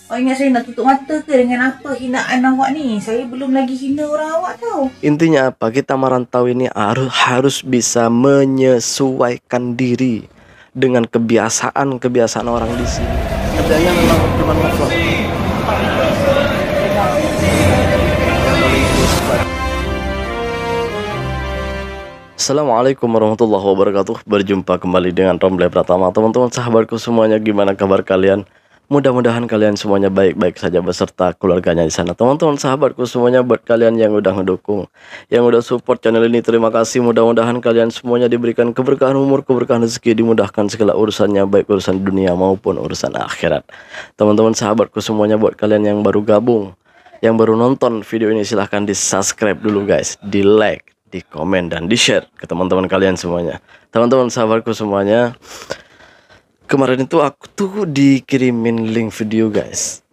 Oh, ingat saya nak tutup mata ke dengan apa hinaan awak ni? Saya belum lagi hina orang awak tau. Intinya apa? Kita merantau ini harus bisa menyesuaikan diri dengan kebiasaan orang di sini. Kerjanya memang cuma ngevlog. Assalamualaikum warahmatullahi wabarakatuh. Berjumpa kembali dengan Romble Pratama. Teman-teman sahabatku semuanya, gimana kabar kalian? Mudah-mudahan kalian semuanya baik-baik saja beserta keluarganya di sana. Teman-teman sahabatku semuanya, buat kalian yang udah ngedukung, yang udah support channel ini, terima kasih. Mudah-mudahan kalian semuanya diberikan keberkahan umur, keberkahan rezeki, dimudahkan segala urusannya, baik urusan dunia maupun urusan akhirat. Teman-teman sahabatku semuanya, buat kalian yang baru gabung, yang baru nonton video ini, silahkan di subscribe dulu guys, di like, di komen, dan di share ke teman-teman kalian semuanya. Teman-teman sahabatku semuanya, kemarin itu aku tuh dikirimin link video guys,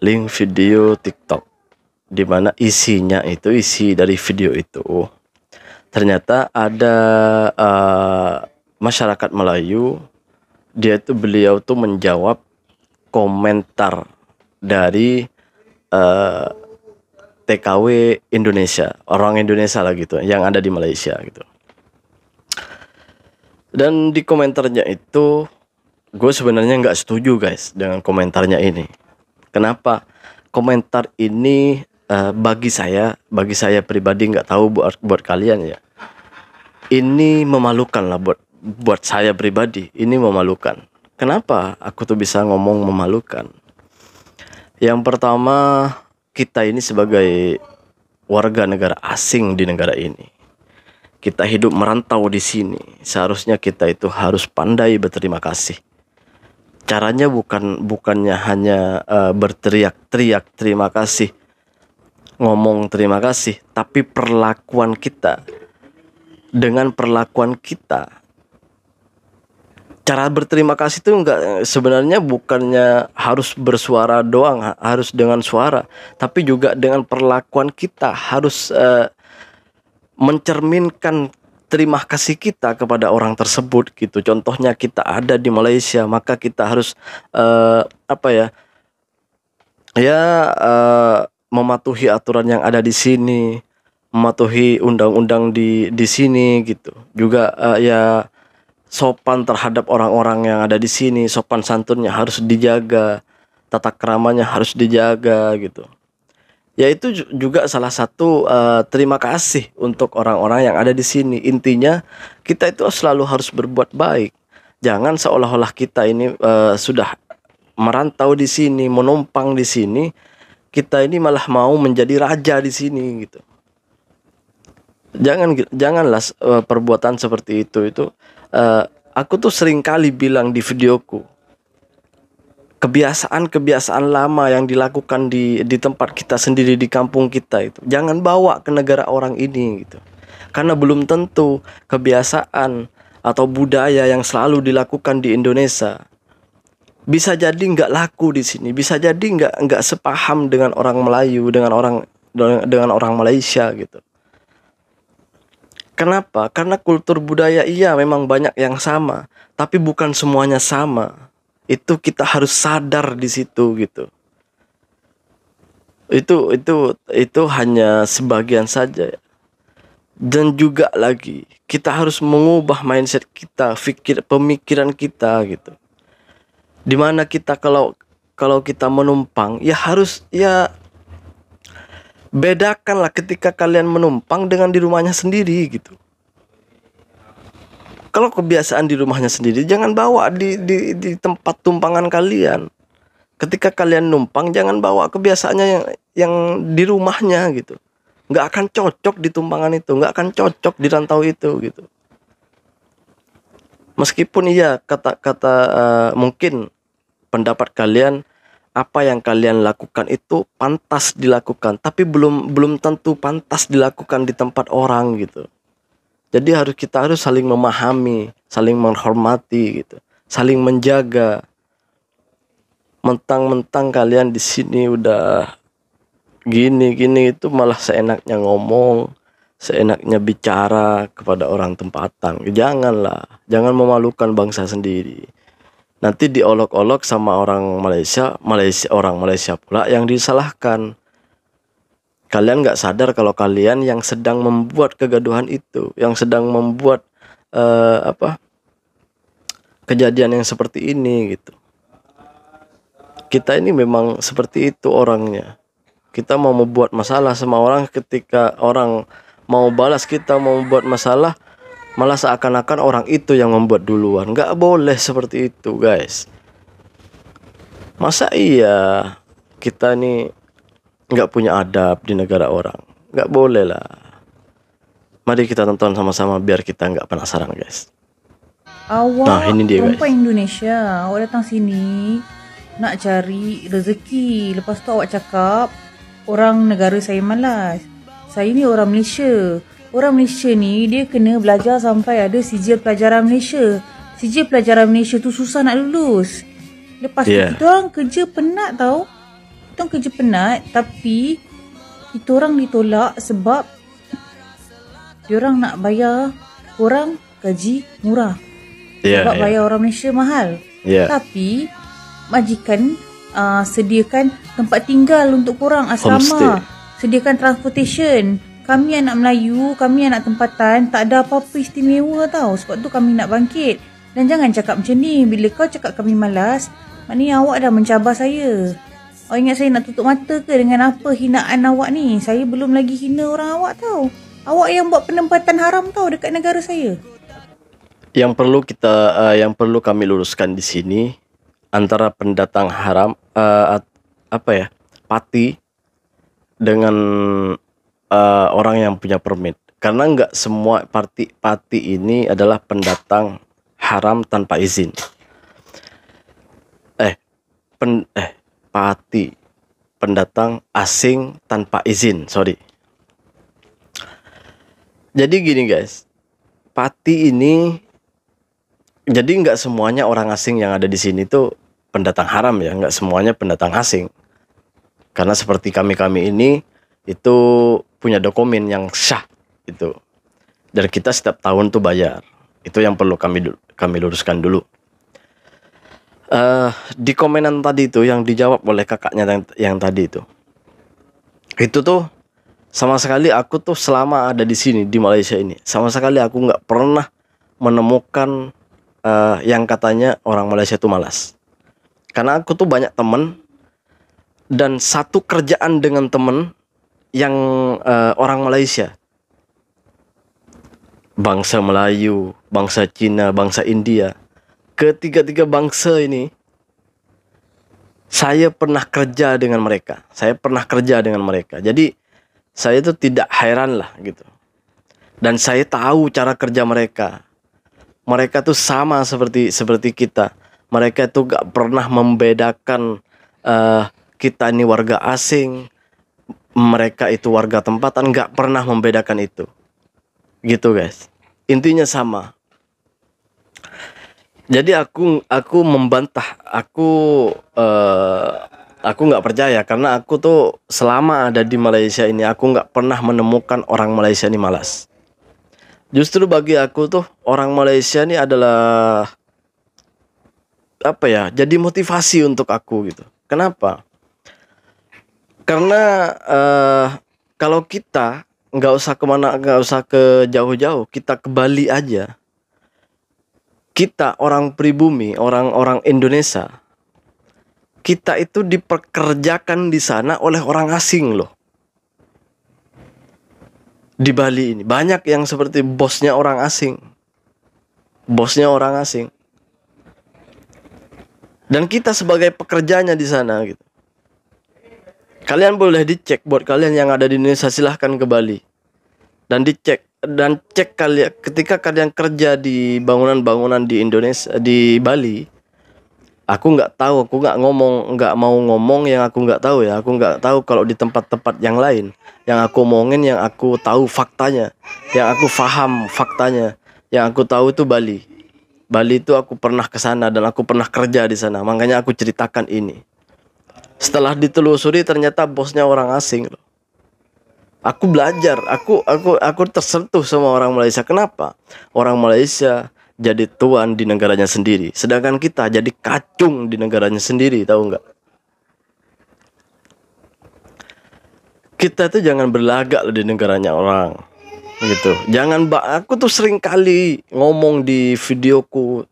link video TikTok, dimana isinya itu, isi dari video itu ternyata ada masyarakat Melayu. Beliau tuh menjawab komentar dari TKW Indonesia, orang Indonesia lah gitu, yang ada di Malaysia gitu. Dan di komentarnya itu, gue sebenarnya nggak setuju guys dengan komentarnya ini. Kenapa? Komentar ini bagi saya pribadi, nggak tahu buat kalian ya, ini memalukan lah buat saya pribadi. Ini memalukan. Kenapa aku tuh bisa ngomong memalukan? Yang pertama, kita ini sebagai warga negara asing di negara ini, kita hidup merantau di sini, seharusnya kita itu harus pandai berterima kasih. Caranya bukannya hanya berteriak-teriak terima kasih, ngomong terima kasih, tapi perlakuan kita. Dengan perlakuan kita, cara berterima kasih itu sebenarnya bukannya harus bersuara doang, harus dengan suara, tapi juga dengan perlakuan kita harus mencerminkan terima kasih kita kepada orang tersebut gitu. Contohnya kita ada di Malaysia, maka kita harus mematuhi aturan yang ada di sini, mematuhi undang-undang di sini gitu. Juga sopan terhadap orang-orang yang ada di sini, sopan santunnya harus dijaga, tata keramanya harus dijaga gitu. Ya itu juga salah satu terima kasih untuk orang-orang yang ada di sini. Intinya kita itu selalu harus berbuat baik. Jangan seolah-olah kita ini sudah merantau di sini, menumpang di sini, kita ini malah mau menjadi raja di sini gitu. Janganlah perbuatan seperti itu. Aku tuh sering kali bilang di videoku, kebiasaan lama yang dilakukan di tempat kita sendiri, di kampung kita itu jangan bawa ke negara orang ini gitu. Karena belum tentu kebiasaan atau budaya yang selalu dilakukan di Indonesia bisa jadi nggak laku di sini, bisa jadi nggak sepaham dengan orang Melayu, dengan orang Malaysia gitu. Kenapa? Karena kultur budaya iya memang banyak yang sama, tapi bukan semuanya sama. Itu kita harus sadar di situ gitu. Itu hanya sebagian saja. Dan juga lagi kita harus mengubah mindset kita, pemikiran kita gitu. Dimana kita kalau kita menumpang ya harus bedakanlah ketika kalian menumpang dengan di rumahnya sendiri gitu. Kalau kebiasaan di rumahnya sendiri, jangan bawa di tempat tumpangan kalian. Ketika kalian numpang, jangan bawa kebiasaannya yang di rumahnya gitu. Nggak akan cocok di tumpangan itu, nggak akan cocok di rantau itu gitu. Meskipun mungkin pendapat kalian, apa yang kalian lakukan itu pantas dilakukan, tapi belum tentu pantas dilakukan di tempat orang gitu. Jadi kita harus saling memahami, saling menghormati gitu, saling menjaga. Mentang-mentang kalian di sini udah gini itu malah seenaknya ngomong, seenaknya bicara kepada orang tempatan. Jangan memalukan bangsa sendiri. Nanti diolok-olok sama orang Malaysia, orang Malaysia pula yang disalahkan. Kalian nggak sadar kalau kalian yang sedang membuat kegaduhan itu, yang sedang membuat kejadian yang seperti ini gitu. Kita ini memang seperti itu orangnya. Kita mau membuat masalah sama orang, ketika orang mau balas kita, mau membuat masalah, malah seakan-akan orang itu yang membuat duluan. Nggak boleh seperti itu, guys. Masa iya kita nih nggak punya adab di negara orang? Nggak boleh lah. Mari kita tonton sama-sama biar kita nggak penasaran, guys. Awak Nah, ini dia, guys. perempuan Indonesia, awak datang sini nak cari rezeki. Lepas tu awak cakap orang negara saya malas. Saya ni orang Malaysia. Orang Malaysia ni dia kena belajar sampai ada sijil pelajaran Malaysia. Sijil pelajaran Malaysia tu susah nak lulus. Lepas tu kita orang kerja penat tau. Kita orang kerja penat, tapi kita orang ditolak sebab diorang nak bayar korang gaji murah. Sebab bayar orang Malaysia mahal. Tapi majikan sediakan tempat tinggal untuk korang, asrama, sediakan transportation. Kami anak Melayu, kami anak tempatan, tak ada apa-apa istimewa tau. Sebab tu kami nak bangkit. Dan jangan cakap macam ni. Bila kau cakap kami malas, maknanya awak dah mencabar saya. Awak ingat saya nak tutup mata ke dengan apa hinaan awak ni? Saya belum lagi hina orang awak tau. Awak yang buat penempatan haram tau dekat negara saya. Yang perlu kami luruskan di sini, antara pendatang haram pati dengan orang yang punya permit. Karena nggak semua pati ini adalah pendatang haram tanpa izin. Pendatang asing tanpa izin, sorry. Jadi gini, guys, pati ini, jadi nggak semuanya orang asing yang ada di sini tuh pendatang haram ya, nggak semuanya pendatang asing. Karena seperti kami ini itu punya dokumen yang sah itu, dan kita setiap tahun tuh bayar. Itu yang perlu kami luruskan dulu. Di komenan tadi itu yang dijawab oleh kakaknya yang tadi itu tuh sama sekali aku tuh selama ada di sini di Malaysia ini, sama sekali aku nggak pernah menemukan yang katanya orang Malaysia tuh malas. Karena aku tuh banyak temen, dan satu kerjaan dengan temen yang orang Malaysia, bangsa Melayu, bangsa Cina, bangsa India, ketiga-tiga bangsa ini saya pernah kerja dengan mereka. Jadi saya tuh tidak heran lah gitu. Dan saya tahu cara kerja mereka. Mereka tuh sama seperti kita. Mereka tuh gak pernah membedakan kita ini warga asing, mereka itu warga tempatan, gak pernah membedakan itu. Gitu, guys. Intinya sama. Jadi aku membantah, aku nggak percaya, karena aku tuh selama ada di Malaysia ini aku nggak pernah menemukan orang Malaysia ini malas. Justru bagi aku tuh orang Malaysia ini adalah jadi motivasi untuk aku gitu. Kenapa? Karena kalau kita nggak usah ke jauh-jauh, kita ke Bali aja. Kita orang pribumi, orang-orang Indonesia, kita itu dipekerjakan di sana oleh orang asing loh. Di Bali ini banyak yang seperti bosnya orang asing. Dan kita sebagai pekerjanya di sana gitu. Kalian boleh dicek, buat kalian yang ada di Indonesia silahkan ke Bali dan cek kalian ketika kalian kerja di bangunan-bangunan di Indonesia, di Bali. Aku nggak mau ngomong yang aku nggak tahu ya. Aku nggak tahu kalau di tempat-tempat yang lain. Yang aku omongin, yang aku tahu faktanya, yang aku paham faktanya, yang aku tahu itu Bali. Bali itu aku pernah ke sana dan aku pernah kerja di sana. Makanya aku ceritakan ini. Setelah ditelusuri ternyata bosnya orang asing loh. Aku belajar, aku tersentuh sama orang Malaysia. Kenapa? Orang Malaysia jadi tuan di negaranya sendiri, sedangkan kita jadi kacung di negaranya sendiri, tahu nggak? Kita tuh jangan berlagak di negaranya orang, gitu. Jangan, aku tuh sering kali ngomong di videoku,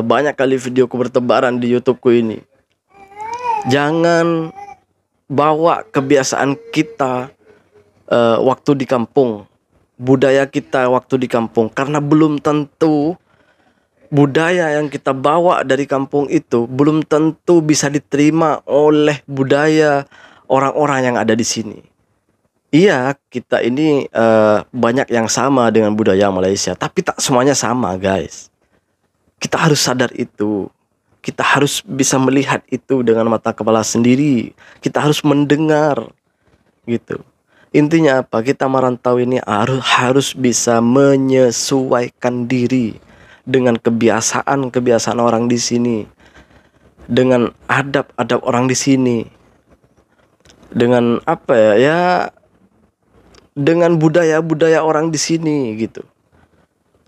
banyak kali videoku bertebaran di YouTubeku ini. Jangan bawa kebiasaan kita waktu di kampung, budaya kita waktu di kampung, karena belum tentu budaya yang kita bawa dari kampung itu belum tentu bisa diterima oleh budaya orang-orang yang ada di sini. Iya, kita ini banyak yang sama dengan budaya Malaysia, tapi tak semuanya sama, guys. Kita harus sadar itu. Kita harus bisa melihat itu dengan mata kepala sendiri. Kita harus mendengar, gitu. Intinya apa? Kita merantau ini harus bisa menyesuaikan diri dengan kebiasaan orang di sini, dengan adab-adab orang di sini, dengan apa ya, dengan budaya-budaya orang di sini, gitu.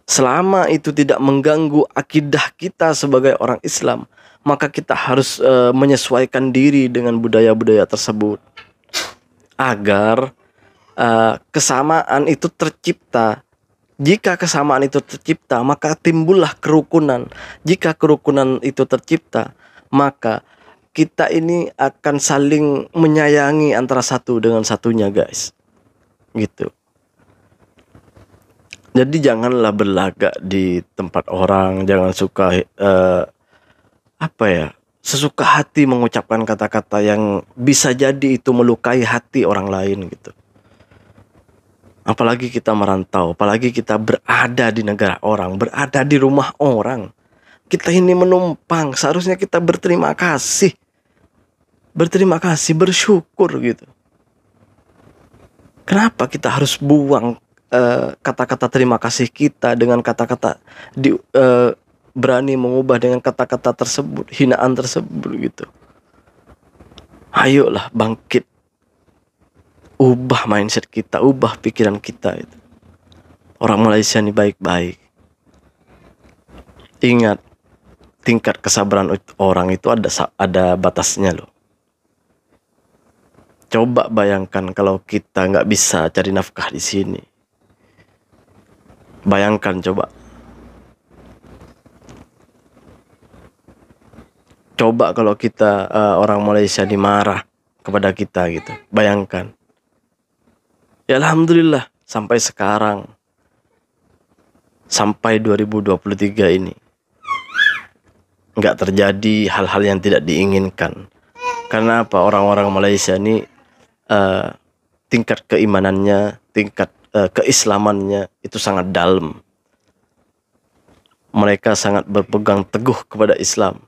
Selama itu tidak mengganggu akidah kita sebagai orang Islam, maka kita harus menyesuaikan diri dengan budaya-budaya tersebut, agar kesamaan itu tercipta. Jika kesamaan itu tercipta, maka timbullah kerukunan. Jika kerukunan itu tercipta, maka kita ini akan saling menyayangi antara satu dengan satunya, guys. Gitu. Jadi janganlah berlagak di tempat orang, jangan suka sesuka hati mengucapkan kata-kata yang bisa jadi itu melukai hati orang lain, gitu. Apalagi kita merantau, apalagi kita berada di negara orang, berada di rumah orang. Kita ini menumpang, seharusnya kita berterima kasih, bersyukur, gitu. Kenapa kita harus buang kata-kata terima kasih kita dengan kata-kata berani mengubah dengan kata-kata tersebut, hinaan tersebut, gitu. Ayolah bangkit, ubah mindset kita, ubah pikiran kita itu. Orang Malaysia ini baik-baik. Ingat, tingkat kesabaran orang itu ada batasnya loh. Coba bayangkan kalau kita nggak bisa cari nafkah di sini. Bayangkan coba. Coba kalau kita orang Malaysia dimarah kepada kita, gitu. Bayangkan. Ya alhamdulillah sampai sekarang, sampai 2023 ini nggak terjadi hal-hal yang tidak diinginkan. Karena apa? Orang-orang Malaysia ini tingkat keimanannya, tingkat keislamannya itu sangat dalam. Mereka sangat berpegang teguh kepada Islam,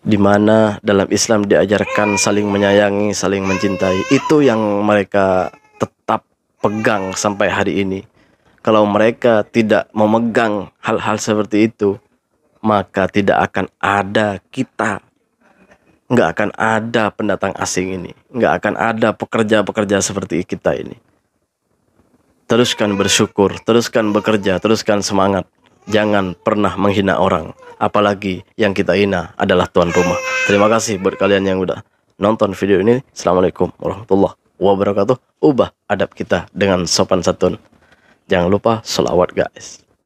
di mana dalam Islam diajarkan saling menyayangi, saling mencintai. Itu yang mereka tetap pegang sampai hari ini. Kalau mereka tidak memegang hal-hal seperti itu, maka tidak akan ada kita, nggak akan ada pendatang asing ini, nggak akan ada pekerja-pekerja seperti kita ini. Teruskan bersyukur, teruskan bekerja, teruskan semangat. Jangan pernah menghina orang, apalagi yang kita hina adalah tuan rumah. Terima kasih buat kalian yang udah nonton video ini. Assalamualaikum warahmatullahi wabarakatuh. Ubah adab kita dengan sopan santun. Jangan lupa sholawat, guys.